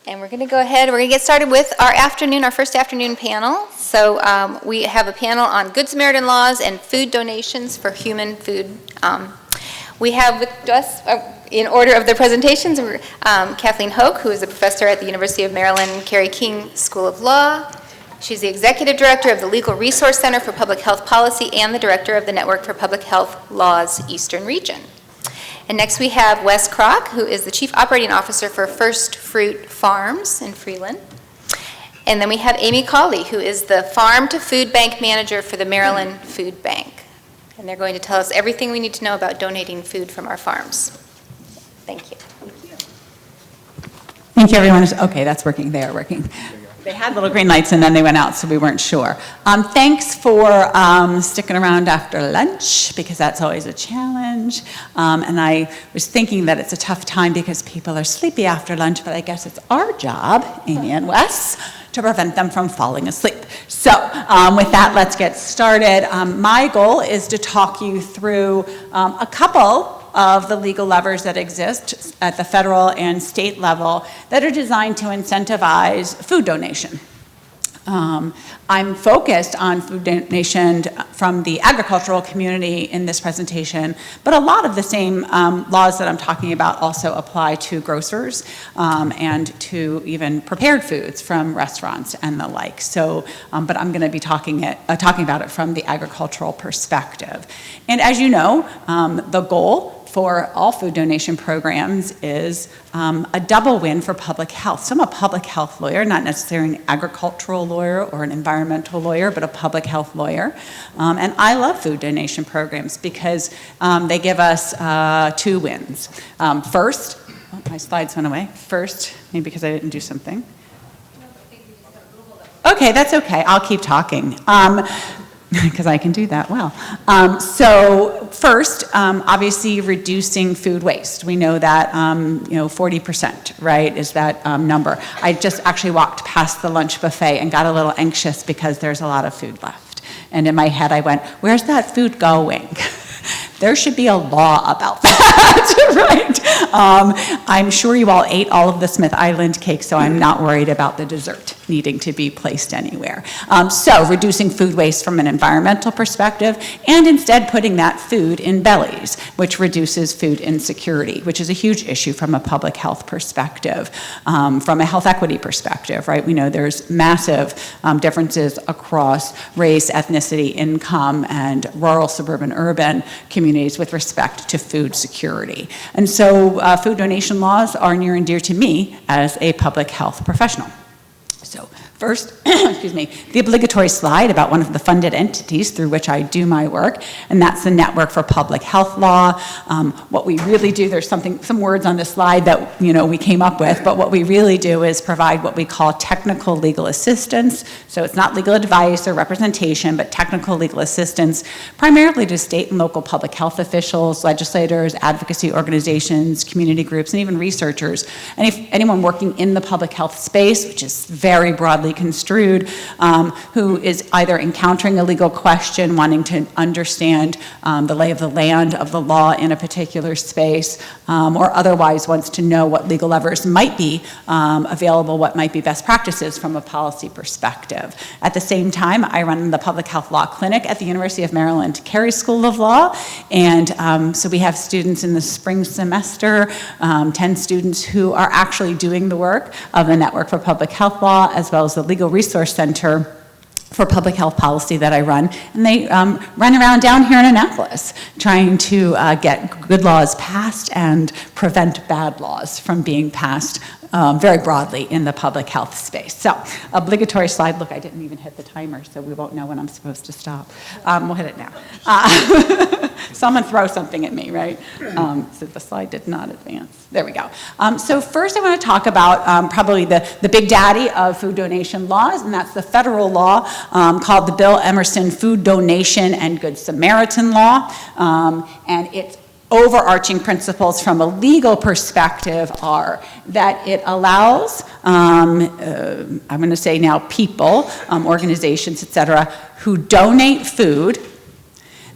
And we're going to go ahead, we're going to get started with our first afternoon panel. So we have a panel on Good Samaritan laws and food donations for human food. We have with us, in order of the presentations, Kathleen Hoke, who is a professor at the University of Maryland Carey King School of Law. She's the executive director of the Legal Resource Center for Public Health Policy and the director of the Network for Public Health Law's Eastern Region. And next we have Wes Krock, who is the Chief Operating Officer for First Fruit Farms in Freeland. And then we have Amy Cawley, who is the Farm to Food Bank Manager for the Maryland Food Bank. And they're going to tell us everything we need to know about donating food from our farms. Thank you. Thank you, everyone. Okay, that's working. They are working. They had little green lights and then they went out, so we weren't sure. Thanks for sticking around after lunch, because that's always a challenge. And I was thinking that it's a tough time because people are sleepy after lunch, but I guess it's our job, Amy and Wes, to prevent them from falling asleep. So with that, let's get started. My goal is to talk you through a couple of the legal levers that exist at the federal and state level that are designed to incentivize food donation. I'm focused on food donation from the agricultural community in this presentation, but a lot of the same laws that I'm talking about also apply to grocers and to even prepared foods from restaurants and the like. So, but I'm going to be talking about it from the agricultural perspective. And as you know, the goal for all food donation programs is a double win for public health. So I'm a public health lawyer, not necessarily an agricultural lawyer or an environmental lawyer, but a public health lawyer. And I love food donation programs because they give us two wins. First, my slides went away. First, maybe because I didn't do something. Okay, that's okay. I'll keep talking. Because I can do that well. So first, obviously reducing food waste. We know that 40%, right, is that number. I just actually walked past the lunch buffet and got a little anxious because there's a lot of food left. And in my head I went, where's that food going? There should be a law about that, right? I'm sure you all ate all of the Smith Island cake, so I'm not worried about the dessert needing to be placed anywhere. So reducing food waste from an environmental perspective, and instead putting that food in bellies, which reduces food insecurity, which is a huge issue from a public health perspective, from a health equity perspective, right? We know there's massive differences across race, ethnicity, income, and rural, suburban, urban communities with respect to food security. And so food donation laws are near and dear to me as a public health professional. So first, excuse me, the obligatory slide about one of the funded entities through which I do my work, and that's the Network for Public Health Law. What we really do, there's some words on this slide that we came up with, but what we really do is provide what we call technical legal assistance. So it's not legal advice or representation, but technical legal assistance, primarily to state and local public health officials, legislators, advocacy organizations, community groups, and even researchers. And if anyone working in the public health space, which is very broadly construed, who is either encountering a legal question, wanting to understand the lay of the land of the law in a particular space, or otherwise wants to know what legal levers might be available, what might be best practices from a policy perspective. At the same time, I run the Public Health Law Clinic at the University of Maryland Carey School of Law, and so we have students in the spring semester, 10 students who are actually doing the work of the Network for Public Health Law, as well as the Legal Resource Center for Public Health Policy that I run. And they run around down here in Annapolis trying to get good laws passed and prevent bad laws from being passed very broadly in the public health space. So, obligatory slide. Look, I didn't even hit the timer, so we won't know when I'm supposed to stop. We'll hit it now. Someone throw something at me, right? So the slide did not advance. There we go. So first I want to talk about probably the big daddy of food donation laws, and that's the federal law called the Bill Emerson Food Donation and Good Samaritan Law. And its overarching principles from a legal perspective are that it allows, I'm going to say now people, organizations, et cetera, who donate food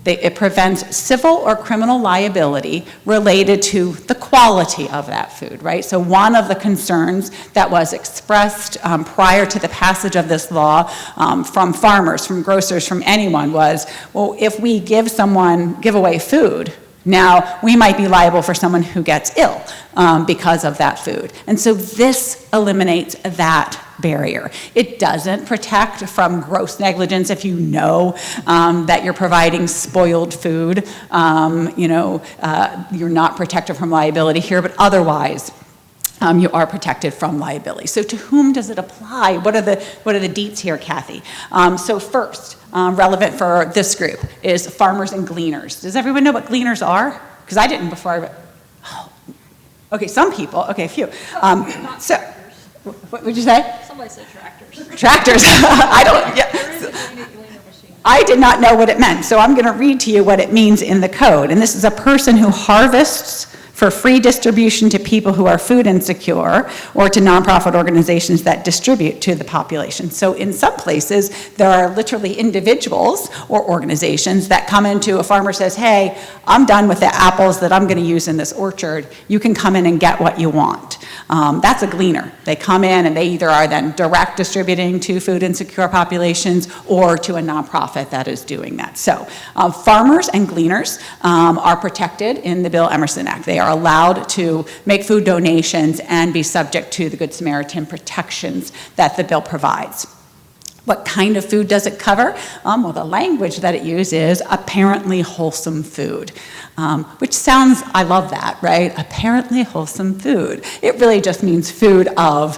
It prevents civil or criminal liability related to the quality of that food, right? So one of the concerns that was expressed prior to the passage of this law from farmers, from grocers, from anyone was, well, if we give away food, now we might be liable for someone who gets ill because of that food. And so this eliminates that barrier. It doesn't protect from gross negligence if you know that you're providing spoiled food. You're not protected from liability here, but otherwise you are protected from liability. So to whom does it apply? What are the deets here, Kathy? So first, relevant for this group is farmers and gleaners. Does everyone know what gleaners are? Because I didn't before. Okay, some people. Okay, a few. So, what would you say? Somebody said tractors. Tractors. I don't. Yeah. I did not know what it meant, so I'm going to read to you what it means in the code. And this is a person who harvests for free distribution to people who are food insecure or to nonprofit organizations that distribute to the population. So in some places, there are literally individuals or organizations that come into a farmer says, hey, I'm done with the apples that I'm going to use in this orchard. You can come in and get what you want. That's a gleaner. They come in and they either are then direct distributing to food insecure populations or to a nonprofit that is doing that. So farmers and gleaners are protected in the Bill Emerson Act. They are allowed to make food donations and be subject to the Good Samaritan protections that the bill provides. What kind of food does it cover? Well, the language that it uses is apparently wholesome food, which sounds, I love that, right? Apparently wholesome food. It really just means food of,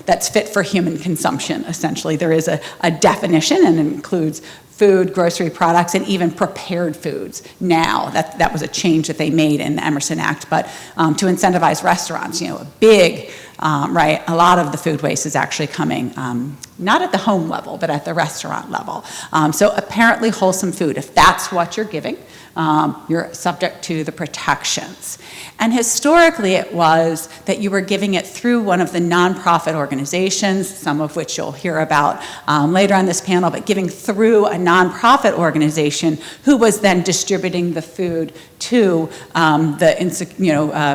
that's fit for human consumption, essentially. There is a definition, and it includes food, grocery products, and even prepared foods now. That was a change that they made in the Emerson Act, but to incentivize restaurants, a big, right, a lot of the food waste is actually coming, not at the home level, but at the restaurant level. So apparently wholesome food, if that's what you're giving, you're subject to the protections. And historically it was that you were giving it through one of the nonprofit organizations, some of which you'll hear about later on this panel, but giving through a nonprofit organization who was then distributing the food to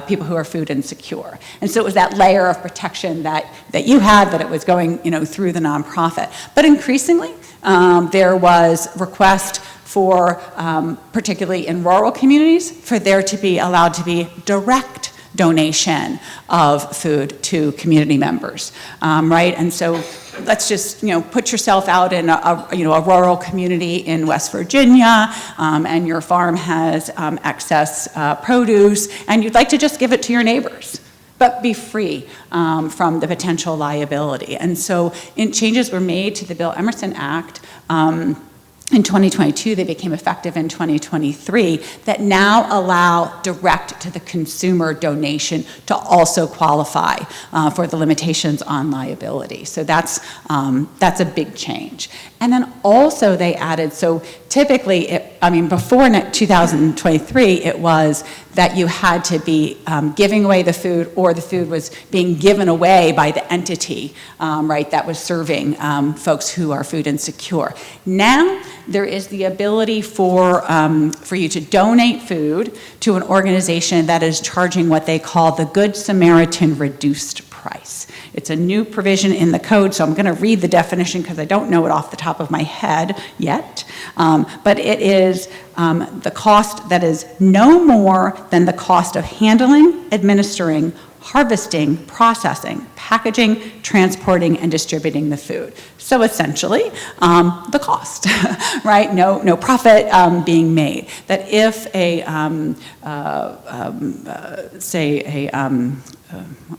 people who are food insecure. And so it was that layer of protection that you had, that it was going through the nonprofit. But increasingly there was request for, particularly in rural communities, for there to be allowed to be direct donation of food to community members, right? And so let's just, put yourself out in a rural community in West Virginia, and your farm has excess produce, and you'd like to just give it to your neighbors, but be free from the potential liability. And so changes were made to the Bill Emerson Act in 2022, they became effective in 2023, that now allow direct to the consumer donation to also qualify for the limitations on liability. So that's a big change. And then also they added, so typically, before 2023, it was that you had to be giving away the food, or the food was being given away by the entity, right, that was serving folks who are food insecure. Now, there is the ability for you to donate food to an organization that is charging what they call the Good Samaritan reduced price. It's a new provision in the code, so I'm going to read the definition because I don't know it off the top of my head yet. But it is the cost that is no more than the cost of handling, administering, harvesting, processing, packaging, transporting, and distributing the food. So essentially, the cost, right? No profit being made. That if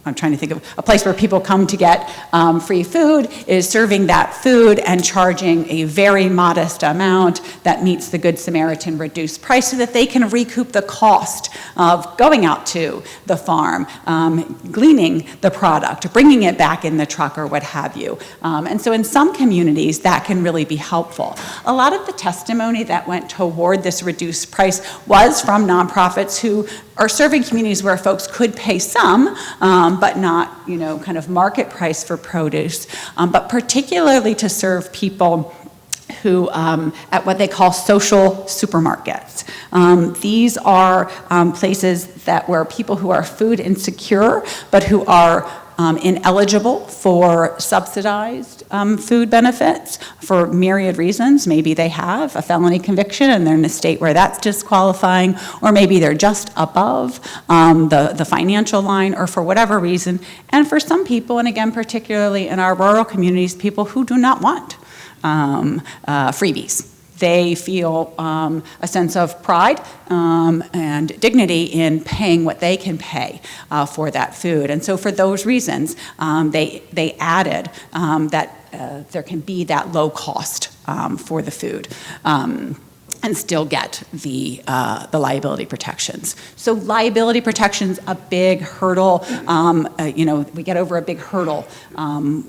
I'm trying to think of a place where people come to get free food, is serving that food and charging a very modest amount that meets the Good Samaritan reduced price, so that they can recoup the cost of going out to the farm, gleaning the product, bringing it back in the truck or what have you. And so in some communities, that can really be helpful. A lot of the testimony that went toward this reduced price was from nonprofits who are serving communities where folks could pay some, but not, kind of market price for produce, but particularly to serve people who at what they call social supermarkets. These are places where people who are food insecure, but who are ineligible for subsidized food benefits for myriad reasons. Maybe they have a felony conviction and they're in a state where that's disqualifying, or maybe they're just above the financial line, or for whatever reason. And for some people, and again, particularly in our rural communities, people who do not want freebies. They feel a sense of pride and dignity in paying what they can pay for that food. And so for those reasons, they added that there can be that low cost for the food. And still get the liability protections. So liability protections, a big hurdle. We get over a big hurdle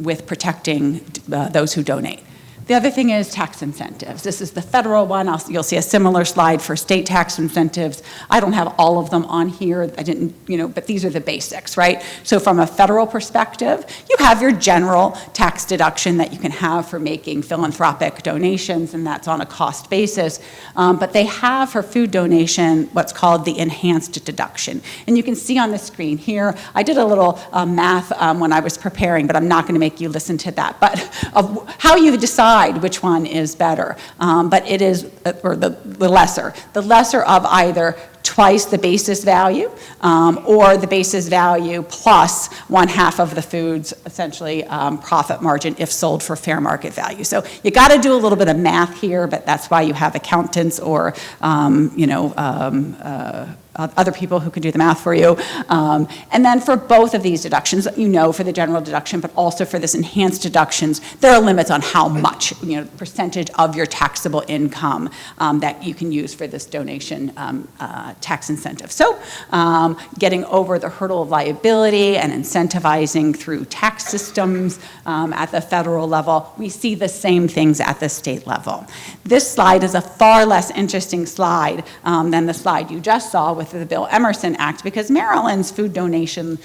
with protecting those who donate. The other thing is tax incentives. This is the federal one. You'll see a similar slide for state tax incentives. I don't have all of them on here. I didn't, but these are the basics, right? So from a federal perspective, you have your general tax deduction that you can have for making philanthropic donations, and that's on a cost basis. But they have for food donation what's called the enhanced deduction. And you can see on the screen here, I did a little math when I was preparing, but I'm not going to make you listen to that. But of how you decide which one is better, but it is, or the lesser of either twice the basis value or the basis value plus 1/2 of the food's essentially profit margin if sold for fair market value. So you got to do a little bit of math here, but that's why you have accountants or other people who can do the math for you. And then for both of these deductions, for the general deduction, but also for this enhanced deductions, there are limits on how much, percentage of your taxable income that you can use for this donation tax incentive. So getting over the hurdle of liability and incentivizing through tax systems at the federal level, we see the same things at the state level. This slide is a far less interesting slide than the slide you just saw with the Bill Emerson Act, because Maryland's food donation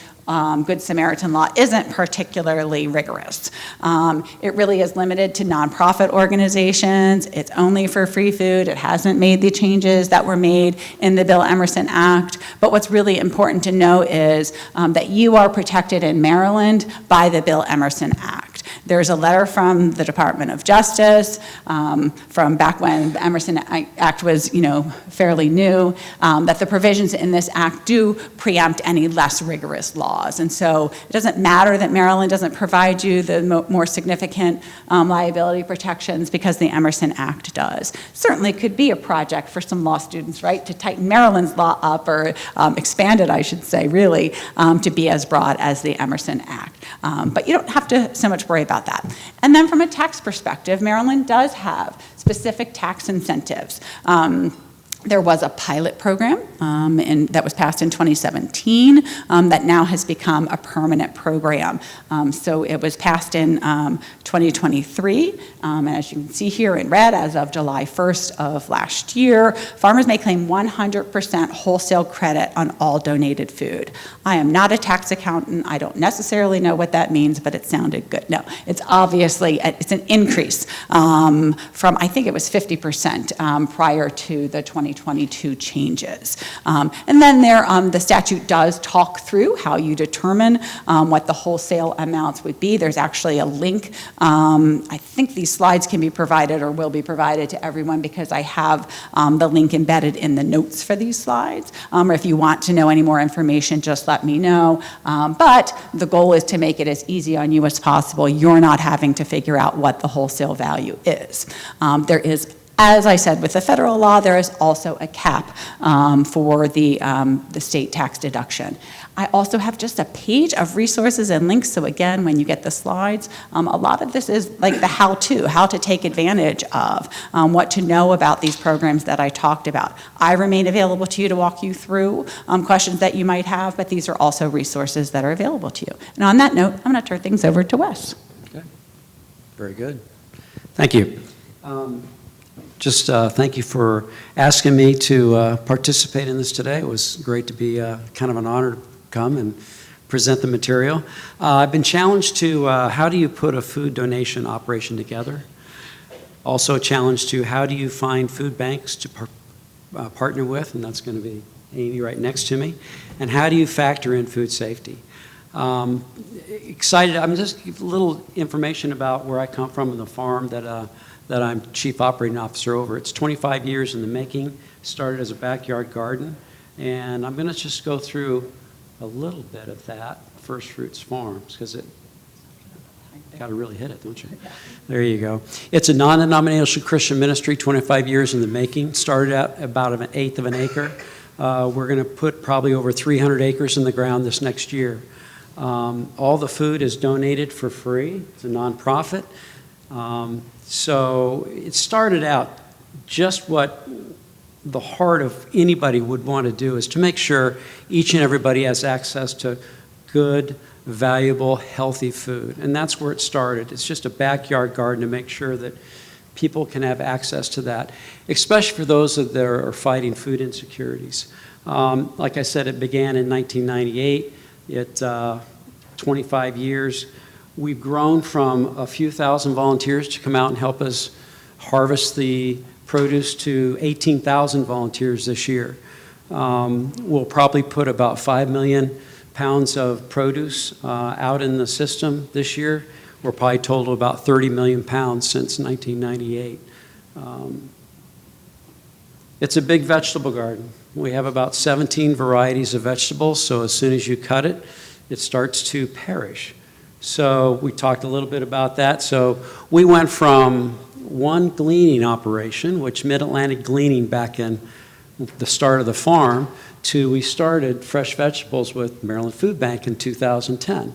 Good Samaritan law isn't particularly rigorous. It really is limited to nonprofit organizations. It's only for free food. It hasn't made the changes that were made in the Bill Emerson Act. But what's really important to know is that you are protected in Maryland by the Bill Emerson Act. There's a letter from the Department of Justice from back when the Emerson Act was, fairly new, that the provisions in this act do preempt any less rigorous laws. And so it doesn't matter that Maryland doesn't provide you the more significant liability protections, because the Emerson Act does. Certainly could be a project for some law students, right, to tighten Maryland's law up, or expand it, I should say, really, to be as broad as the Emerson Act. But you don't have to so much worry about that. And then from a tax perspective, Maryland does have specific tax incentives. There was a pilot program that was passed in 2017 that now has become a permanent program. So it was passed in 2023. And as you can see here in red, as of July 1st of last year, farmers may claim 100% wholesale credit on all donated food. I am not a tax accountant. I don't necessarily know what that means, but it sounded good. No, it's obviously, it's an increase from, I think it was 50% prior to the 2022 changes. And then the statute does talk through how you determine what the wholesale amounts would be. There's actually a link. I think these slides can be provided or will be provided to everyone, because I have the link embedded in the notes for these slides. Or if you want to know any more information, just let me know. But the goal is to make it as easy on you as possible. You're not having to figure out what the wholesale value is. There is, as I said, with the federal law, there is also a cap for the state tax deduction. I also have just a page of resources and links. So again, when you get the slides, a lot of this is like the how to take advantage of, what to know about these programs that I talked about. I remain available to you to walk you through questions that you might have, but these are also resources that are available to you. And on that note, I'm going to turn things over to Wes. Okay. Very good. Thank you. Just thank you for asking me to participate in this today. It was great to be kind of an honor to come and present the material. I've been challenged to how do you put a food donation operation together? Also a challenge to how do you find food banks to partner with, and that's going to be Amy right next to me, and how do you factor in food safety? Excited, I'm just give a little information about where I come from and the farm that I'm Chief Operating Officer over. It's 25 years in the making, started as a backyard garden, and I'm going to just go through a little bit of that, First Fruits Farms, because it got to really hit it, don't you? There you go. It's a non-denominational Christian ministry, 25 years in the making. Started out about 1/8 of an acre. We're going to put probably over 300 acres in the ground this next year. All the food is donated for free. It's a nonprofit. So it started out just what the heart of anybody would want to do is to make sure each and everybody has access to good, valuable, healthy food. And that's where it started. It's just a backyard garden to make sure that people can have access to that, especially for those that are fighting food insecurities. Like I said, it began in 1998. 25 years. We've grown from a few thousand volunteers to come out and help us harvest the produce to 18,000 volunteers this year. We'll probably put about 5 million pounds of produce out in the system this year. We're probably total about 30 million pounds since 1998. It's a big vegetable garden. We have about 17 varieties of vegetables, so as soon as you cut it, it starts to perish. So we talked a little bit about that. So we went from one gleaning operation, which Mid-Atlantic Gleaning back in the start of the farm, to we started fresh vegetables with Maryland Food Bank in 2010.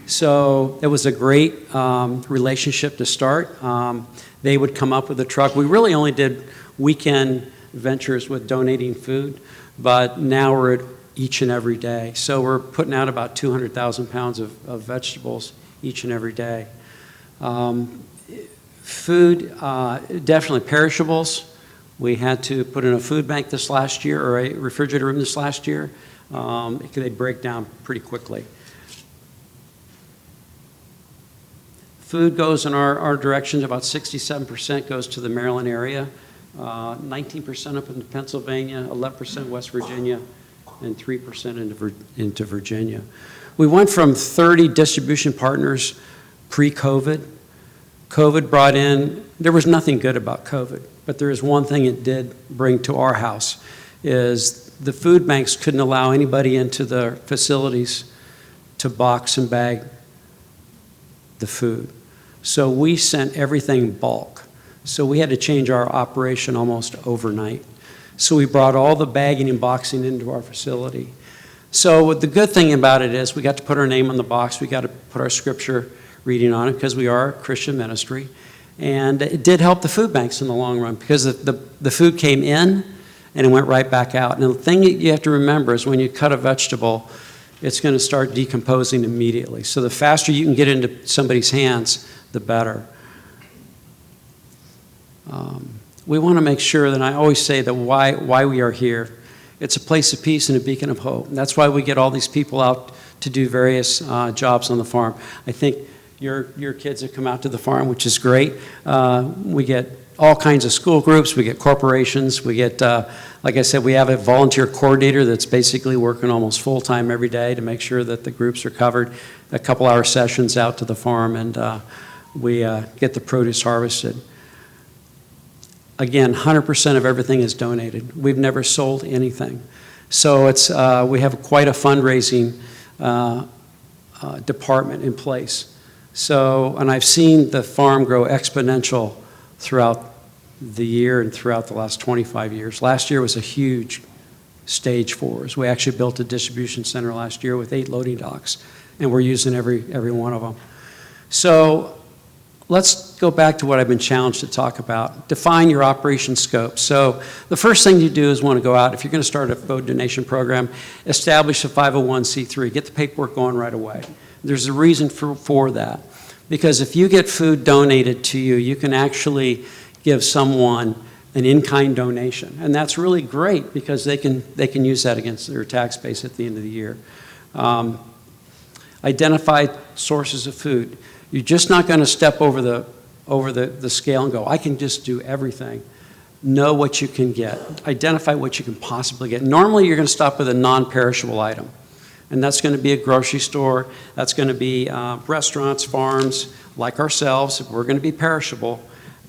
So it was a great relationship to start. They would come up with a truck. We really only did weekend ventures with donating food, but now we're at each and every day. So we're putting out about 200,000 pounds of vegetables each and every day. Food, definitely perishables. We had to put in a food bank this last year, or a refrigerator room this last year. They break down pretty quickly. Food goes in our direction. About 67% goes to the Maryland area, 19% up into Pennsylvania, 11% West Virginia, and 3% into Virginia. We went from 30 distribution partners pre-COVID. COVID brought in, there was nothing good about COVID, but there is one thing it did bring to our house, is the food banks couldn't allow anybody into their facilities to box and bag the food. So we sent everything bulk. So we had to change our operation almost overnight. So we brought all the bagging and boxing into our facility. So the good thing about it is we got to put our name on the box. We got to put our scripture reading on it because we are a Christian ministry. And it did help the food banks in the long run because the food came in and it went right back out. And the thing that you have to remember is when you cut a vegetable, it's going to start decomposing immediately. So the faster you can get into somebody's hands, the better. We want to make sure that I always say that why we are here. It's a place of peace and a beacon of hope. And that's why we get all these people out to do various jobs on the farm. I think your kids have come out to the farm, which is great. We get all kinds of school groups. We get corporations. We get, like I said, we have a volunteer coordinator that's basically working almost full-time every day to make sure that the groups are covered. A couple-hour sessions out to the farm, and we get the produce harvested. Again, 100% of everything is donated. We've never sold anything. So it's, we have quite a fundraising department in place. So, and I've seen the farm grow exponential throughout the year and throughout the last 25 years. Last year was a huge stage for us. We actually built a distribution center last year with 8 loading docks, and we're using every one of them. So let's go back to what I've been challenged to talk about. Define your operation scope. So the first thing you do is want to go out, if you're going to start a food donation program, establish a 501c3. Get the paperwork going right away. There's a reason for that. Because if you get food donated to you, you can actually give someone an in-kind donation. And that's really great because they can use that against their tax base at the end of the year. Identify sources of food. You're just not going to step over the over the scale and go, I can just do everything. Know what you can get. Identify what you can possibly get. Normally, you're going to stop with a non-perishable item, and that's going to be a grocery store. That's going to be restaurants, farms, like ourselves. We're going to be perishable,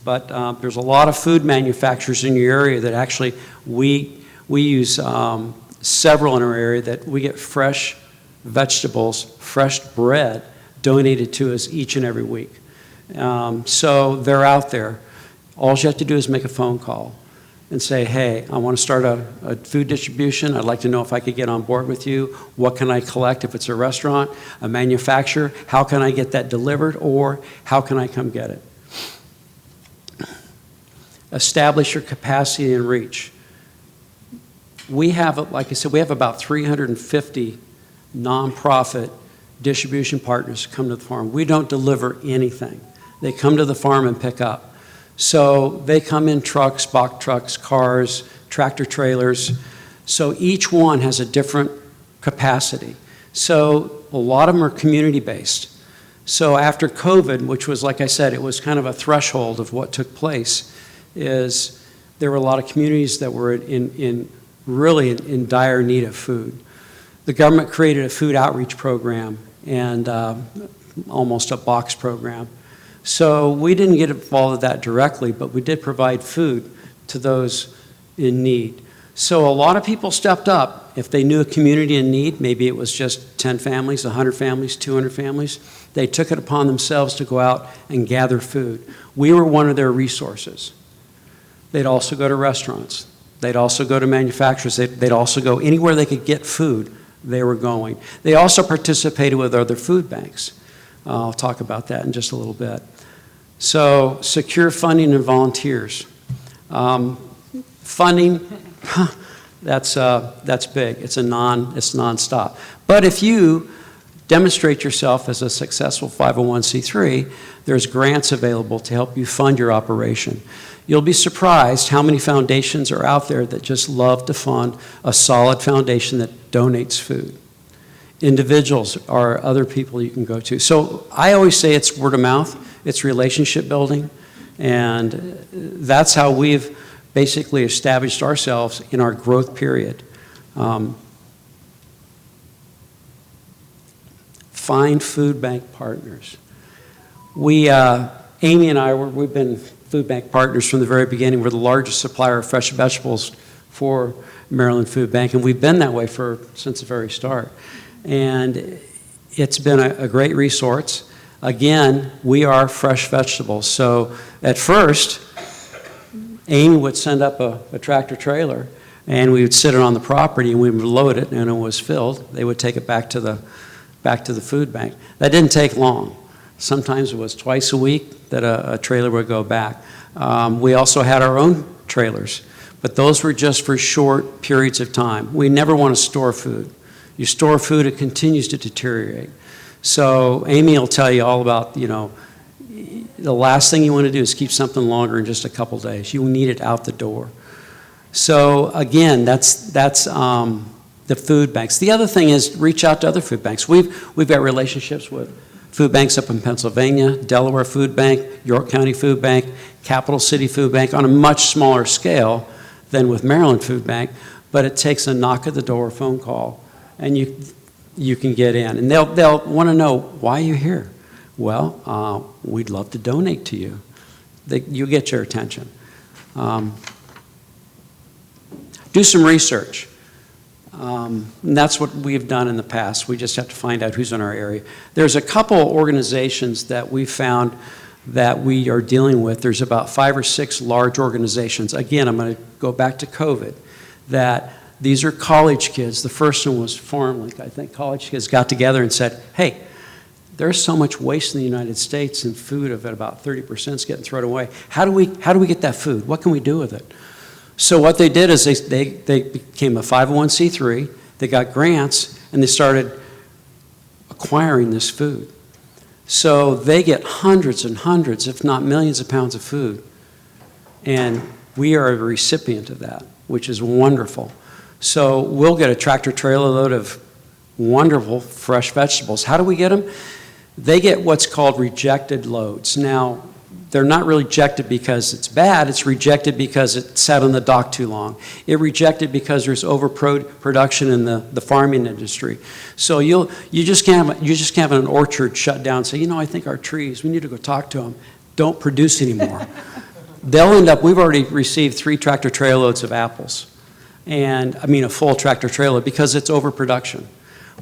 but there's a lot of food manufacturers in your area that actually we use several in our area that we get fresh vegetables, fresh bread donated to us each and every week. So they're out there. All you have to do is make a phone call and say, hey, I want to start a food distribution. I'd like to know if I could get on board with you. What can I collect if it's a restaurant, a manufacturer? How can I get that delivered, or how can I come get it? Establish your capacity and reach. We have, like I said, we have about 350 nonprofit distribution partners come to the farm. We don't deliver anything. They come to the farm and pick up. So they come in trucks, box trucks, cars, tractor trailers. So each one has a different capacity. So a lot of them are community-based. So after COVID, which was, like I said, it was kind of a threshold of what took place, is there were a lot of communities that were really in dire need of food. The government created a food outreach program and almost a box program. So we didn't get involved with that directly, but we did provide food to those in need. So a lot of people stepped up. If they knew a community in need, maybe it was just 10 families, 100 families, 200 families, they took it upon themselves to go out and gather food. We were one of their resources. They'd also go to restaurants. They'd also go to manufacturers. They'd also go anywhere they could get food, they were going. They also participated with other food banks. I'll talk about that in just a little bit. So secure funding and volunteers. Funding, that's big. It's nonstop. But if you demonstrate yourself as a successful 501c3, there's grants available to help you fund your operation. You'll be surprised how many foundations are out there that just love to fund a solid foundation that donates food. Individuals are other people you can go to. So I always say it's word of mouth, it's relationship building, and that's how we've basically established ourselves in our growth period. Find food bank partners. Amy and I, we've been food bank partners from the very beginning. We're the largest supplier of fresh vegetables for Maryland Food Bank, and we've been that way since the very start. And it's been a great resource. Again, we are fresh vegetables. So at first, Amy would send up a tractor trailer, and we would sit it on the property, and we would load it, and when it was filled, they would take it back to the food bank. That didn't take long. Sometimes it was twice a week that a trailer would go back. We also had our own trailers, but those were just for short periods of time. We never want to store food. You store food, it continues to deteriorate. So Amy will tell you all about, the last thing you want to do is keep something longer than just a couple days. You need it out the door. So again, that's the food banks. The other thing is reach out to other food banks. We've got relationships with food banks up in Pennsylvania, Delaware Food Bank, York County Food Bank, Capital City Food Bank, on a much smaller scale than with Maryland Food Bank, but it takes a knock at the door phone call, and you can get in. And they'll want to know, why are you here? Well, we'd love to donate to you. You get your attention. Do some research. And that's what we've done in the past. We just have to find out who's in our area. There's a couple organizations that we found that we are dealing with. There's about 5 or 6 large organizations. Again, I'm going to go back to COVID, that these are college kids. The first one was FarmLink. I think college kids got together and said, hey, there's so much waste in the United States in food of about 30% is getting thrown away. How do we get that food? What can we do with it? So what they did is they became a 501c3, they got grants, and they started acquiring this food. So they get hundreds and hundreds, if not millions of pounds of food. And we are a recipient of that, which is wonderful. So we'll get a tractor trailer load of wonderful fresh vegetables. How do we get them? They get what's called rejected loads. Now, they're not rejected because it's bad, it's rejected because it sat on the dock too long. It rejected because there's overproduction in the farming industry. So you just can't have an orchard shut down and say, I think our trees, we need to go talk to them, don't produce anymore. They'll end up, we've already received 3 tractor trailer loads of apples. A full tractor trailer because it's overproduction.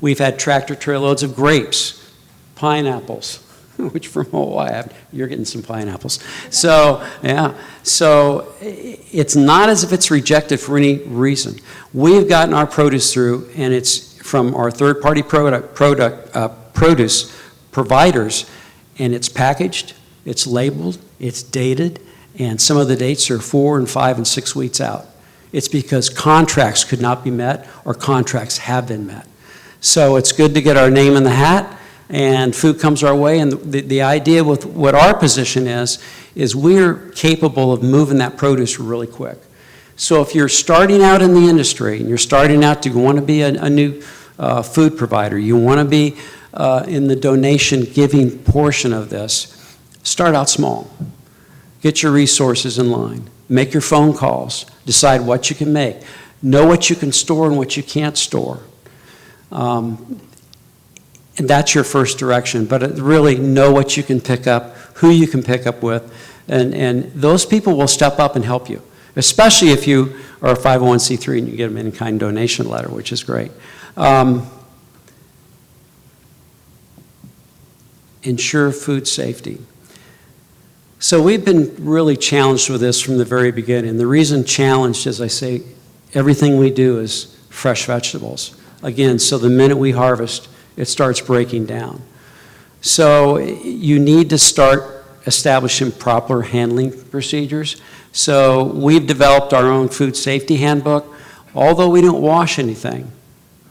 We've had tractor trailer loads of grapes, pineapples, which from Hawaii, you're getting some pineapples. So, yeah. So it's not as if it's rejected for any reason. We've gotten our produce through, and it's from our third-party produce providers, and it's packaged, it's labeled, it's dated, and some of the dates are 4 and 5 and 6 weeks out. It's because contracts could not be met or contracts have been met. So it's good to get our name in the hat, and food comes our way. And the idea with what our position is we're capable of moving that produce really quick. So if you're starting out in the industry and you're starting out to want to be a new food provider, you want to be in the donation giving portion of this, start out small. Get your resources in line. Make your phone calls. Decide what you can make. Know what you can store and what you can't store. And that's your first direction. But really know what you can pick up, who you can pick up with, and those people will step up and help you, especially if you are a 501c3 and you get them an in-kind donation letter, which is great. Ensure food safety. So we've been really challenged with this from the very beginning. The reason challenged is I say everything we do is fresh vegetables. Again, so the minute we harvest, it starts breaking down. So you need to start establishing proper handling procedures. So we've developed our own food safety handbook. Although we don't wash anything,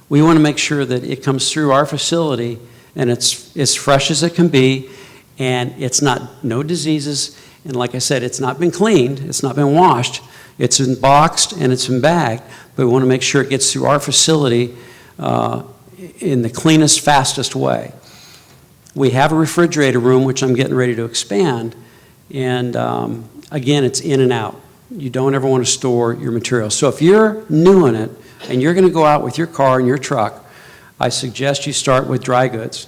we want to make sure that it comes through our facility and it's as fresh as it can be, and it's no diseases, and like I said, it's not been cleaned, it's not been washed, it's been boxed and it's been bagged, but we want to make sure it gets through our facility in the cleanest, fastest way. We have a refrigerator room, which I'm getting ready to expand, and again, it's in and out. You don't ever want to store your material. So if you're new in it and you're going to go out with your car and your truck, I suggest you start with dry goods,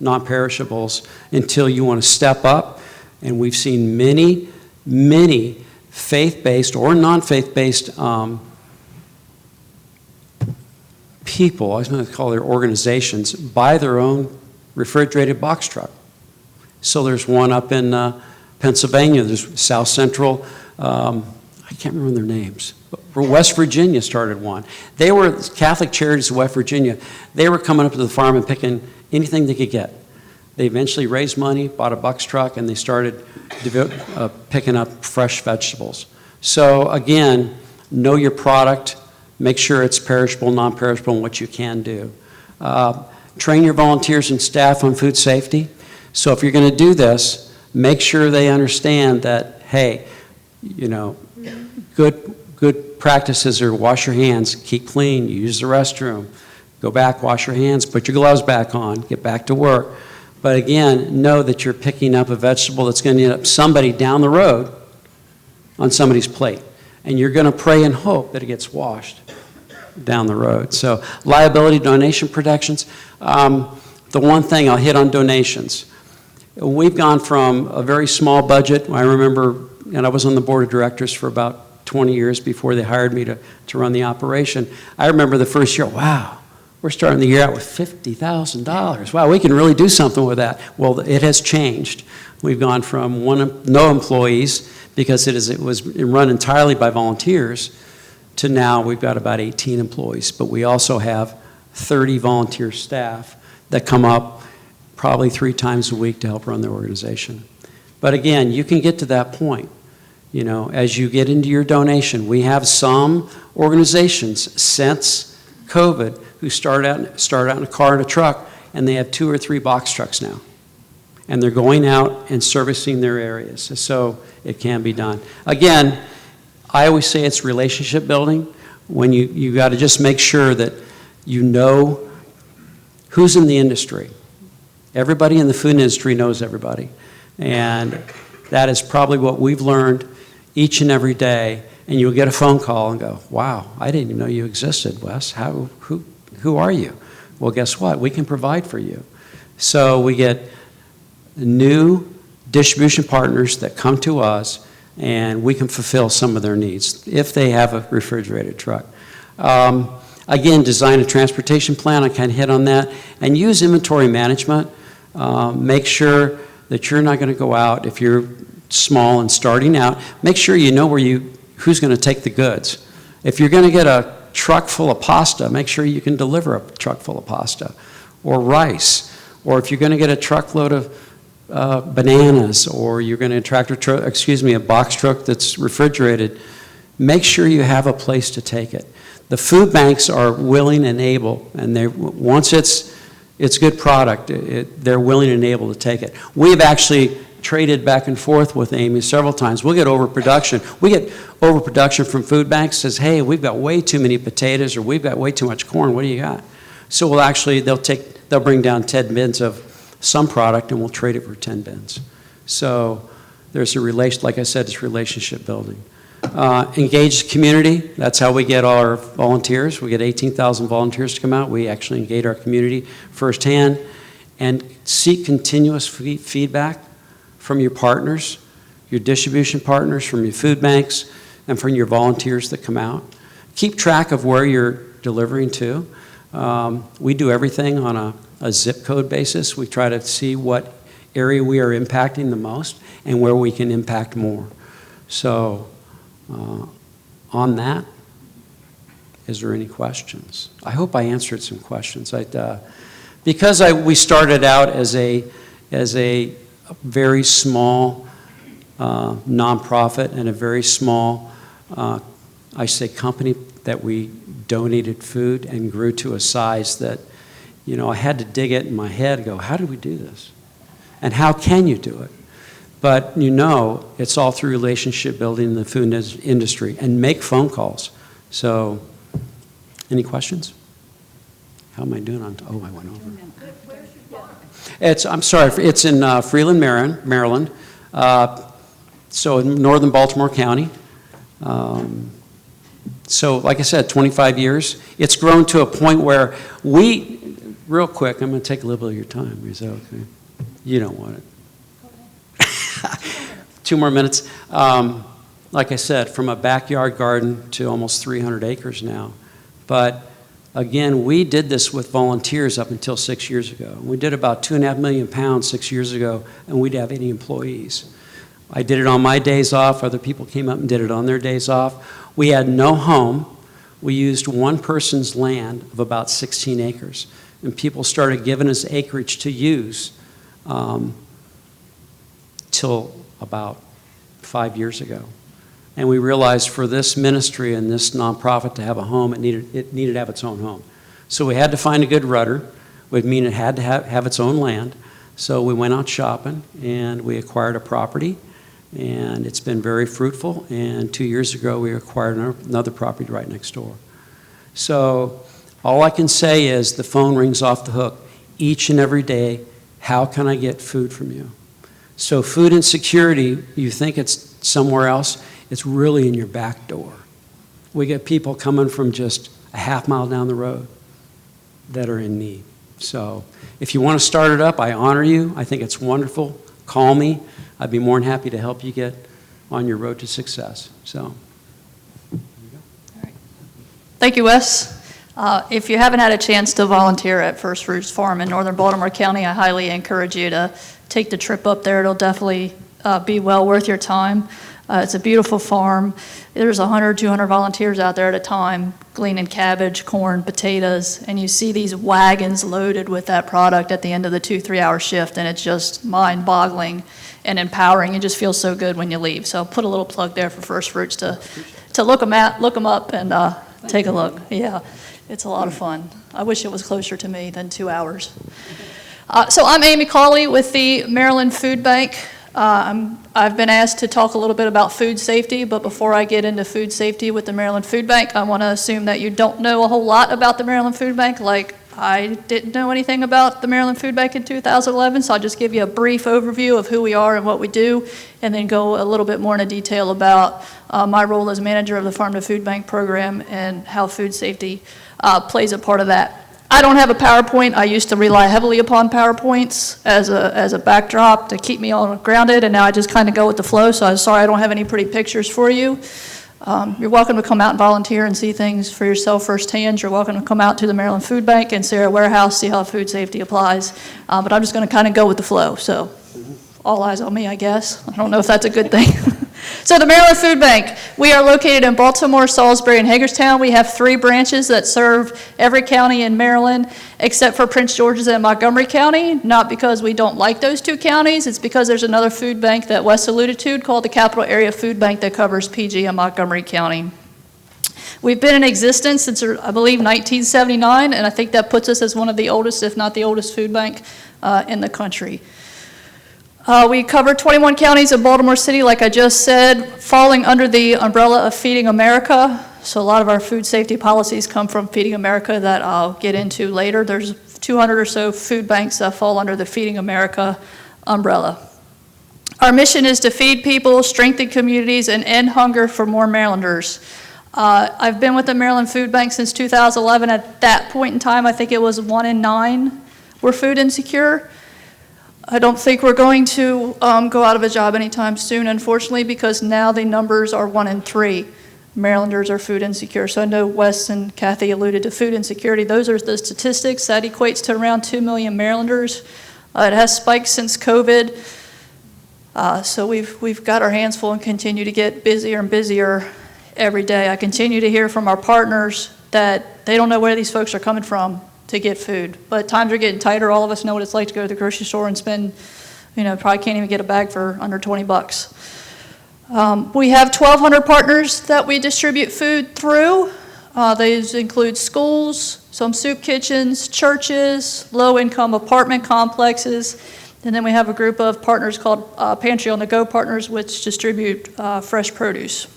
non-perishables, until you want to step up. And we've seen many, many faith-based or non-faith-based people, I was going to call their organizations, buy their own refrigerated box truck. So there's one up in Pennsylvania, there's South Central, I can't remember their names, but West Virginia started one. They were Catholic Charities of West Virginia. They were coming up to the farm and picking anything they could get. They eventually raised money, bought a box truck, and they started picking up fresh vegetables. So again, know your product, make sure it's perishable, non-perishable, and what you can do. Train your volunteers and staff on food safety. So if you're going to do this, make sure they understand that, hey, good practices are wash your hands, keep clean, use the restroom, go back, wash your hands, put your gloves back on, get back to work. But again, know that you're picking up a vegetable that's going to end up somebody down the road on somebody's plate. And you're going to pray and hope that it gets washed down the road. So liability donation protections. The one thing I'll hit on donations. We've gone from a very small budget. I remember, and I was on the board of directors for about 20 years before they hired me to run the operation. I remember the first year, wow, we're starting the year out with $50,000. Wow, we can really do something with that. Well, it has changed. We've gone from no employees, because it was run entirely by volunteers, to now we've got about 18 employees. But we also have 30 volunteer staff that come up probably 3 times a week to help run the organization. But again, you can get to that point, as you get into your donation. We have some organizations since COVID who start out in a car and a truck, and they have 2 or 3 box trucks now. And they're going out and servicing their areas. So it can be done. Again, I always say it's relationship building. When you got to just make sure that you know who's in the industry. Everybody in the food industry knows everybody. And That is probably what we've learned each and every day. And you'll get a phone call and go, wow, I didn't even know you existed, Wes. Who are you? Well, guess what? We can provide for you. So we get new distribution partners that come to us, and we can fulfill some of their needs if they have a refrigerated truck. Again, design a transportation plan. I kind of hit on that. And use inventory management. Make sure that you're not going to go out if you're small and starting out. Make sure you know who's going to take the goods. If you're going to get a truck full of pasta, make sure you can deliver a truck full of pasta or rice. Or if you're going to get a truckload of bananas, or you're going to a box truck that's refrigerated, make sure you have a place to take it. The food banks are willing and able, and once it's good product, they're willing and able to take it. We've actually traded back and forth with Amy several times. We'll get overproduction. We get overproduction from food banks, says, hey, we've got way too many potatoes, or we've got way too much corn, what do you got? So they'll bring down 10 bins of some product, and we'll trade it for 10 bins. So there's like I said, it's relationship building. Engage the community. That's how we get our volunteers. We get 18,000 volunteers to come out. We actually engage our community firsthand and seek continuous feedback from your partners, your distribution partners, from your food banks, and from your volunteers that come out. Keep track of where you're delivering to. We do everything on a zip code basis. We try to see what area we are impacting the most and where we can impact more. So on that, is there any questions? I hope I answered some questions. Because we started out as a very small nonprofit and a very small, company that we donated food and grew to a size that, I had to dig it in my head and go, how do we do this? And how can you do it? But it's all through relationship building in the food industry, and make phone calls. So, any questions? How am I doing on? Oh, I went over. It's in Freeland, Maryland. So in northern Baltimore County. So like I said, 25 years. It's grown to a point where real quick, I'm going to take a little bit of your time. Is that okay? You don't want it. 2 more minutes. Like I said, from a backyard garden to almost 300 acres now. But again, we did this with volunteers up until 6 years ago. We did about 2.5 million pounds 6 years ago, and we didn't have any employees. I did it on my days off. Other people came up and did it on their days off. We had no home. We used one person's land of about 16 acres. And people started giving us acreage to use till about 5 years ago. And we realized for this ministry and this nonprofit to have a home, it needed to have its own home. So we had to find a good rudder, which mean it had to have its own land. So we went out shopping, and we acquired a property, and it's been very fruitful. And 2 years ago, we acquired another property right next door. So all I can say is the phone rings off the hook each and every day. How can I get food from you? So food insecurity, you think it's somewhere else, it's really in your back door. We get people coming from just a half mile down the road that are in need. So if you want to start it up, I honor you. I think it's wonderful. Call me. I'd be more than happy to help you get on your road to success. So. Thank you, Wes. If you haven't had a chance to volunteer at First Fruits Farm in northern Baltimore County, I highly encourage you to take the trip up there. It'll definitely be well worth your time. It's a beautiful farm. There's 100, 200 volunteers out there at a time gleaning cabbage, corn, potatoes, and you see these wagons loaded with that product at the end of the 2-3 hour shift, and it's just mind-boggling and empowering. It just feels so good when you leave. So put a little plug there for First Fruits to look them up and take a look. Yeah, it's a lot of fun. I wish it was closer to me than 2 hours. So I'm Amy Cawley with the Maryland Food Bank. I've been asked to talk a little bit about food safety, but before I get into food safety with the Maryland Food Bank, I want to assume that you don't know a whole lot about the Maryland Food Bank like I didn't know anything about the Maryland Food Bank in 2011, so I'll just give you a brief overview of who we are and what we do, and then go a little bit more into detail about my role as manager of the Farm to Food Bank program and how food safety plays a part of that. I don't have a PowerPoint. I used to rely heavily upon PowerPoints as a backdrop to keep me all grounded, and now I just kind of go with the flow, so I'm sorry I don't have any pretty pictures for you. You're welcome to come out and volunteer and see things for yourself firsthand. You're welcome to come out to the Maryland Food Bank and see our warehouse, see how food safety applies. But I'm just going to kind of go with the flow, so all eyes on me, I guess. I don't know if that's a good thing. So the Maryland Food Bank, we are located in Baltimore, Salisbury, and Hagerstown. We have 3 branches that serve every county in Maryland except for Prince George's and Montgomery County, not because we don't like those 2 counties. It's because there's another food bank that Wes alluded to called the Capital Area Food Bank that covers PG and Montgomery County. We've been in existence since, I believe, 1979, and I think that puts us as one of the oldest, if not the oldest, food bank in the country. We cover 21 counties in Baltimore City, like I just said, falling under the umbrella of Feeding America. So a lot of our food safety policies come from Feeding America that I'll get into later. There's 200 or so food banks that fall under the Feeding America umbrella. Our mission is to feed people, strengthen communities, and end hunger for more Marylanders. I've been with the Maryland Food Bank since 2011. At that point in time, I think it was 1 in 9 were food insecure. I don't think we're going to go out of a job anytime soon, unfortunately, because now the numbers are 1 in 3. Marylanders are food insecure. So I know Wes and Kathy alluded to food insecurity. Those are the statistics. That equates to around 2 million Marylanders. It has spiked since COVID. So we've got our hands full and continue to get busier and busier every day. I continue to hear from our partners that they don't know where these folks are coming from to get food. But times are getting tighter. All of us know what it's like to go to the grocery store and spend, probably can't even get a bag for under 20 bucks. We have 1,200 partners that we distribute food through. These include schools, some soup kitchens, churches, low-income apartment complexes, and then we have a group of partners called Pantry on the Go Partners, which distribute fresh produce.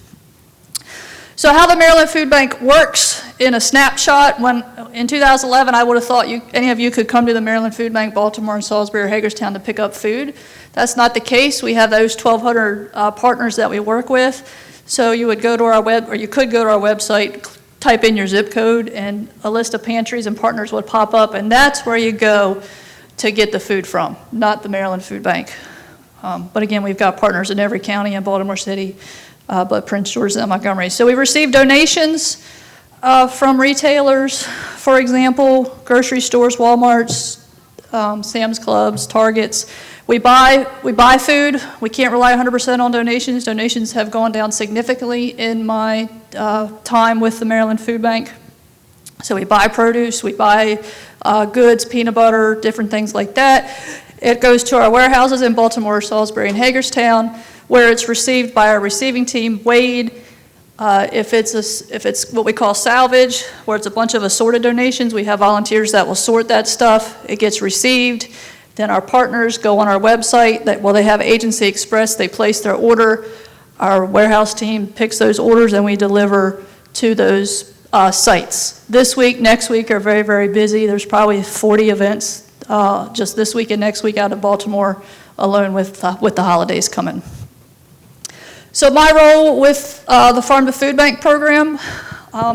So how the Maryland Food Bank works in a snapshot, in 2011, I would have thought any of you could come to the Maryland Food Bank, Baltimore and Salisbury or Hagerstown to pick up food. That's not the case. We have those 1,200 partners that we work with. So you would go to our you could go to our website, type in your zip code, and a list of pantries and partners would pop up, and that's where you go to get the food from, not the Maryland Food Bank. But again, we've got partners in every county in Baltimore City, but Prince George's and Montgomery. So we receive donations from retailers, for example, grocery stores, Walmarts, Sam's Clubs, Targets. We buy food. We can't rely 100% on donations. Donations have gone down significantly in my time with the Maryland Food Bank. So we buy produce, we buy goods, peanut butter, different things like that. It goes to our warehouses in Baltimore, Salisbury, and Hagerstown, where it's received by our receiving team, weighed. If it's what we call salvage, where it's a bunch of assorted donations, we have volunteers that will sort that stuff. It gets received. Then our partners go on our website. They have Agency Express. They place their order. Our warehouse team picks those orders, and we deliver to those sites. This week, next week are very, very busy. There's probably 40 events just this week and next week out of Baltimore alone with the holidays coming. So my role with the Farm to Food Bank program,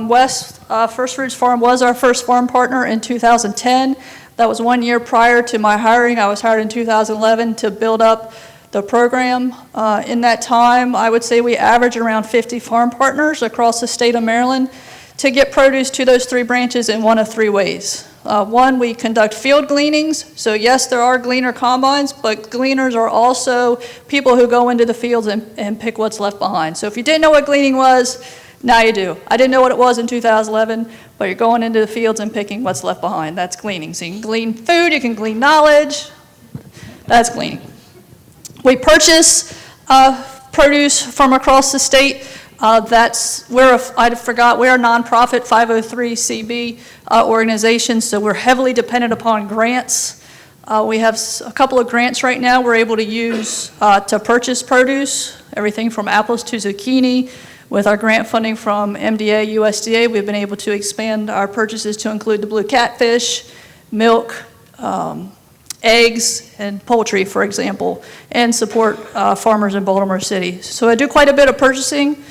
Wes First Fruits Farm was our first farm partner in 2010. That was 1 year prior to my hiring. I was hired in 2011 to build up the program. In that time, I would say we average around 50 farm partners across the state of Maryland to get produce to those 3 branches in one of 3 ways. One, we conduct field gleanings. So yes, there are gleaner combines, but gleaners are also people who go into the fields and pick what's left behind. So if you didn't know what gleaning was, now you do. I didn't know what it was in 2011, but you're going into the fields and picking what's left behind. That's gleaning. So you can glean food, you can glean knowledge. That's gleaning. We purchase produce from across the state. We're a nonprofit 503(c)(b) organization, so we're heavily dependent upon grants. We have a couple of grants right now we're able to use to purchase produce, everything from apples to zucchini. With our grant funding from MDA, USDA, we've been able to expand our purchases to include the blue catfish, milk, eggs, and poultry, for example, and support farmers in Baltimore City. So I do quite a bit of purchasing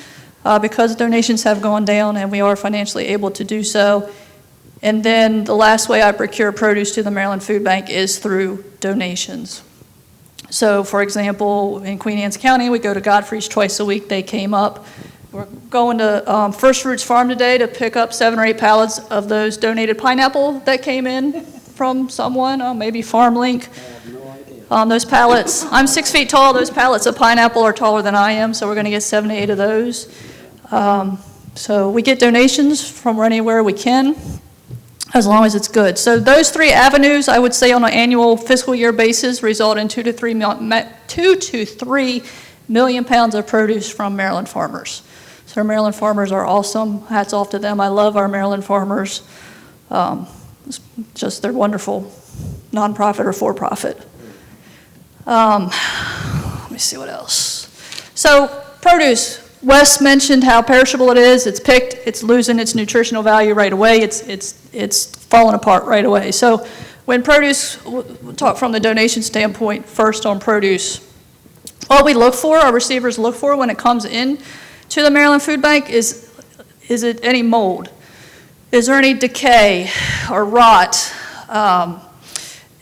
because donations have gone down and we are financially able to do so. And then the last way I procure produce to the Maryland Food Bank is through donations. So, for example, in Queen Anne's County, we go to Godfrey's twice a week. They came up. We're going to First Fruits Farm today to pick up 7 or 8 pallets of those donated pineapple that came in from someone, maybe FarmLink. Those pallets, I'm 6 feet tall. Those pallets of pineapple are taller than I am, so we're going to get 7 to 8 of those. So we get donations from anywhere we can, as long as it's good. So those 3 avenues, I would say on an annual fiscal year basis, result in 2 to 3 million pounds of produce from Maryland farmers. So our Maryland farmers are awesome. Hats off to them. I love our Maryland farmers. They're wonderful, nonprofit or for-profit. Let me see what else. So produce. Wes mentioned how perishable it is. It's picked. It's losing its nutritional value right away. It's falling apart right away. So when produce, we'll talk from the donation standpoint first on produce. What we look for, our receivers look for when it comes in to the Maryland Food Bank is it any mold? Is there any decay or rot?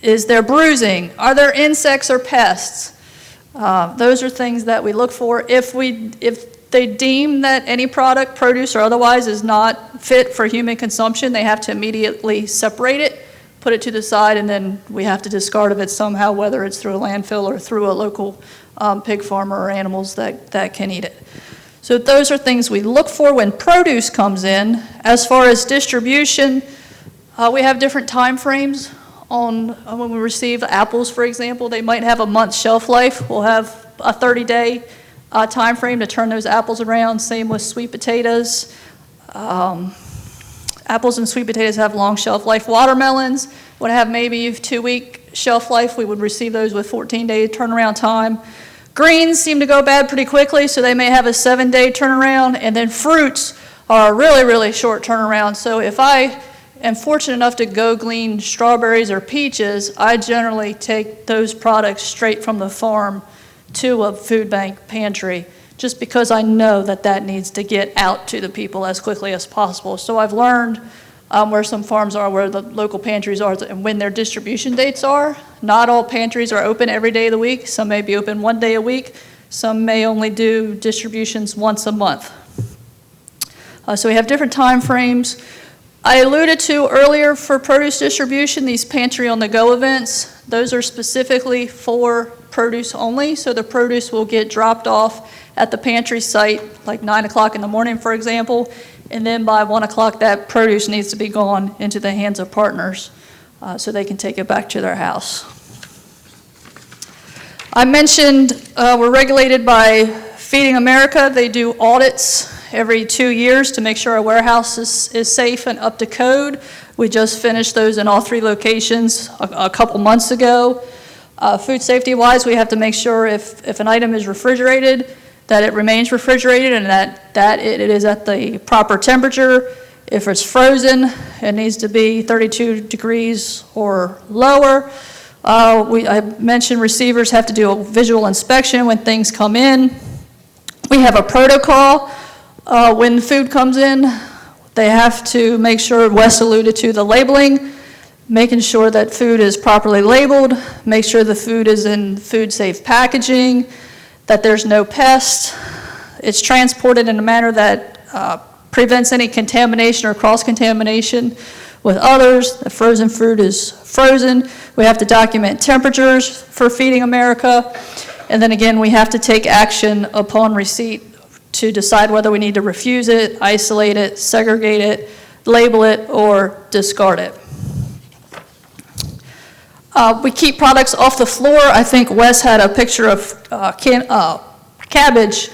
Is there bruising? Are there insects or pests? Those are things that we look for. If they deem that any product, produce or otherwise, is not fit for human consumption, they have to immediately separate it, put it to the side, and then we have to discard of it somehow, whether it's through a landfill or through a local pig farmer or animals that can eat it. So those are things we look for when produce comes in. As far as distribution, we have different time frames on when we receive apples, for example. They might have a month's shelf life. We'll have a 30-day time frame to turn those apples around. Same with sweet potatoes. Apples and sweet potatoes have long shelf life. Watermelons would have maybe a 2-week shelf life. We would receive those with 14-day turnaround time. Greens seem to go bad pretty quickly, so they may have a 7-day turnaround. And then fruits are a really, really short turnaround. So if I am fortunate enough to go glean strawberries or peaches, I generally take those products straight from the farm to a food bank pantry, just because I know that needs to get out to the people as quickly as possible. So I've learned where some farms are, where the local pantries are, and when their distribution dates are. Not all pantries are open every day of the week. Some may be open 1 day a week. Some may only do distributions once a month. So we have different time frames. I alluded to earlier for produce distribution, these pantry on the go events. Those are specifically for produce only, so the produce will get dropped off at the pantry site like 9 o'clock in the morning, for example, and then by 1 o'clock that produce needs to be gone into the hands of partners so they can take it back to their house. I mentioned we're regulated by Feeding America. They do audits every 2 years to make sure our warehouse is safe and up to code. We just finished those in all 3 locations a couple months ago. Food safety wise, we have to make sure if an item is refrigerated, that it remains refrigerated and that it is at the proper temperature. If it's frozen, it needs to be 32 degrees or lower. I mentioned receivers have to do a visual inspection when things come in. We have a protocol when food comes in. They have to make sure, Wes alluded to the labeling, making sure that food is properly labeled, make sure the food is in food-safe packaging, that there's no pests. It's transported in a manner that prevents any contamination or cross-contamination with others. The frozen fruit is frozen. We have to document temperatures for Feeding America. And then again, we have to take action upon receipt to decide whether we need to refuse it, isolate it, segregate it, label it, or discard it. We keep products off the floor. I think Wes had a picture of cabbage.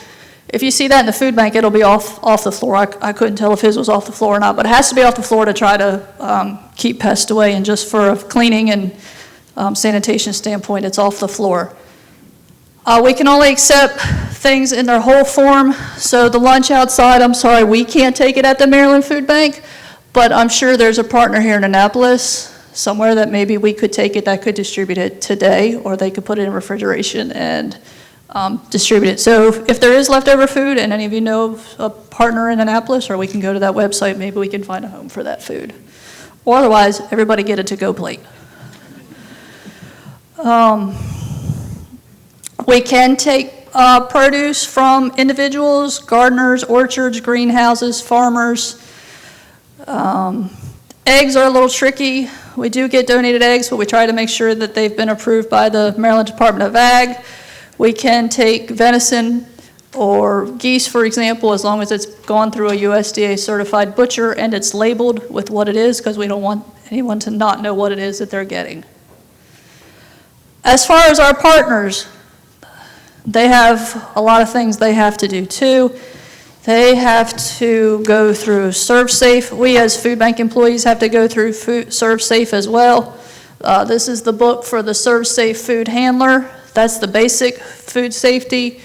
If you see that in the food bank, it'll be off the floor. I couldn't tell if his was off the floor or not, but it has to be off the floor to try to keep pests away, and just for a cleaning and sanitation standpoint, it's off the floor. We can only accept things in their whole form. So the lunch outside, I'm sorry, we can't take it at the Maryland Food Bank, but I'm sure there's a partner here in Annapolis somewhere that maybe we could take it, that could distribute it today, or they could put it in refrigeration and distribute it. So if there is leftover food and any of you know of a partner in Annapolis, or we can go to that website, maybe we can find a home for that food. Or otherwise, everybody get a to-go plate. We can take produce from individuals, gardeners, orchards, greenhouses, farmers. Eggs are a little tricky. We do get donated eggs, but we try to make sure that they've been approved by the Maryland Department of Ag. We can take venison or geese, for example, as long as it's gone through a USDA certified butcher and it's labeled with what it is, because we don't want anyone to not know what it is that they're getting. As far as our partners, they have a lot of things they have to do too. They have to go through ServSafe. We as food bank employees have to go through ServSafe as well. This is the book for the ServSafe food handler. That's the basic food safety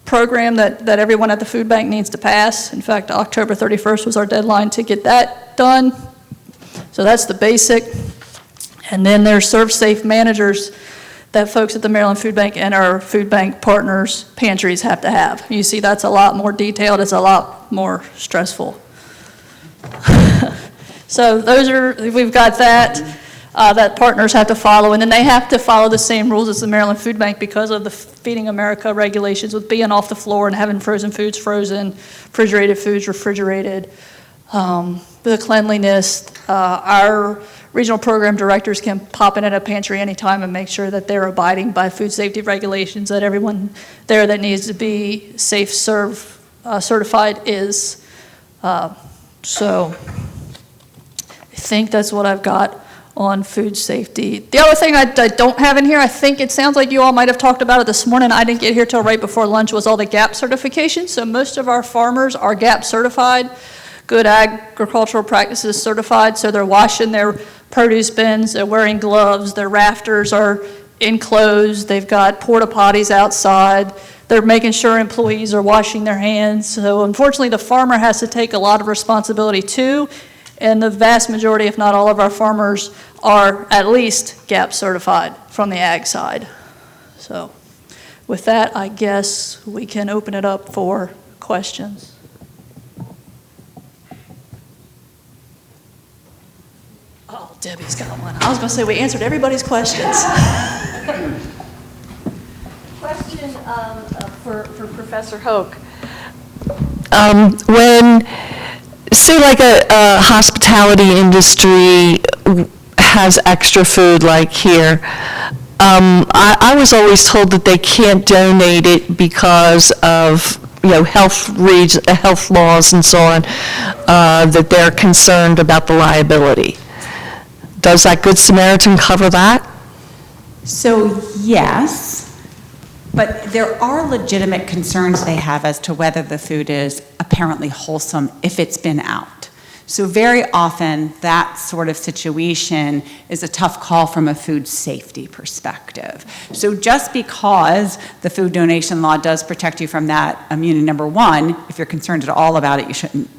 program that everyone at the food bank needs to pass. In fact, October 31st was our deadline to get that done. So that's the basic. And then there's ServSafe managers that folks at the Maryland Food Bank and our food bank partners' pantries have to have. You see, that's a lot more detailed. It's a lot more stressful. So we've got that. That partners have to follow, and then they have to follow the same rules as the Maryland Food Bank because of the Feeding America regulations with being off the floor and having frozen foods frozen, refrigerated foods refrigerated, the cleanliness. Our regional program directors can pop in at a pantry anytime and make sure that they're abiding by food safety regulations, that everyone there that needs to be safe serve certified is. So I think that's what I've got on food safety. The other thing I don't have in here, I think it sounds like you all might have talked about it this morning. I didn't get here till right before lunch, was all the GAP certifications. So most of our farmers are GAP certified, Good Agricultural Practices certified. So they're washing their produce bins, they're wearing gloves, their rafters are enclosed, they've got porta potties outside, they're making sure employees are washing their hands. So unfortunately, the farmer has to take a lot of responsibility too. And the vast majority, if not all of our farmers, are at least GAP certified from the ag side. So with that, I guess we can open it up for questions. Oh, Debbie's got one. I was going to say we answered everybody's questions. Question for Professor Hoke. When, say like a hospitality industry has extra food like here, I was always told that they can't donate it because of health laws and so on, that they're concerned about the liability. Does that Good Samaritan cover that? So yes, but there are legitimate concerns they have as to whether the food is apparently wholesome if it's been out. So very often that sort of situation is a tough call from a food safety perspective. So just because the food donation law does protect you from that immunity, number one, if you're concerned at all about it, you shouldn't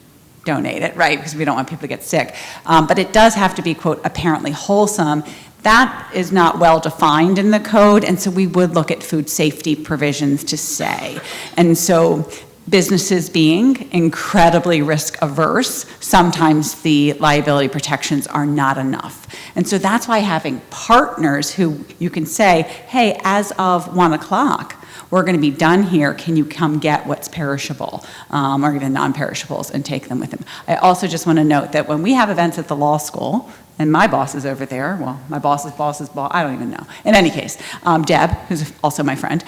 donate it, right? Because we don't want people to get sick. But it does have to be, quote, apparently wholesome. That is not well defined in the code, and so we would look at food safety provisions to say. And so businesses being incredibly risk averse, sometimes the liability protections are not enough. And so that's why having partners who you can say, hey, as of 1 o'clock, we're going to be done here. Can you come get what's perishable or even non-perishables and take them with them? I also just want to note that when we have events at the law school, and my boss is over there, well, my boss's boss's boss, I don't even know. In any case, Deb, who's also my friend,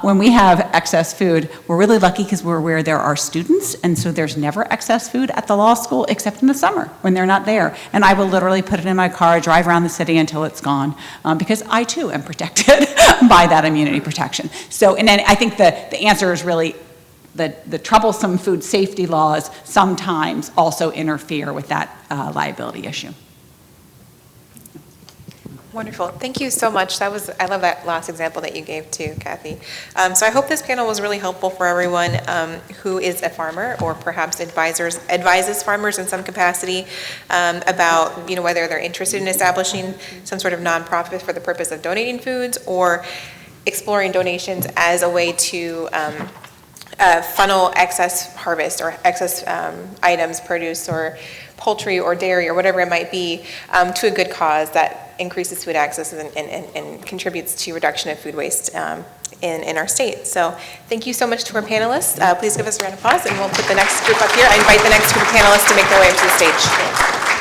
when we have excess food, we're really lucky because we're where there are students, and so there's never excess food at the law school except in the summer when they're not there. And I will literally put it in my car, drive around the city until it's gone, because I too am protected by that immunity protection. So, and then I think the answer is really the troublesome food safety laws sometimes also interfere with that liability issue. Wonderful. Thank you so much. I love that last example that you gave too, Kathy. So I hope this panel was really helpful for everyone who is a farmer or perhaps advises farmers in some capacity about, whether they're interested in establishing some sort of nonprofit for the purpose of donating foods or exploring donations as a way to funnel excess harvest or excess items, produce or poultry or dairy or whatever it might be to a good cause that increases food access and contributes to reduction of food waste in our state. So thank you so much to our panelists. Please give us a round of applause and we'll put the next group up here. I invite the next group of panelists to make their way up to the stage.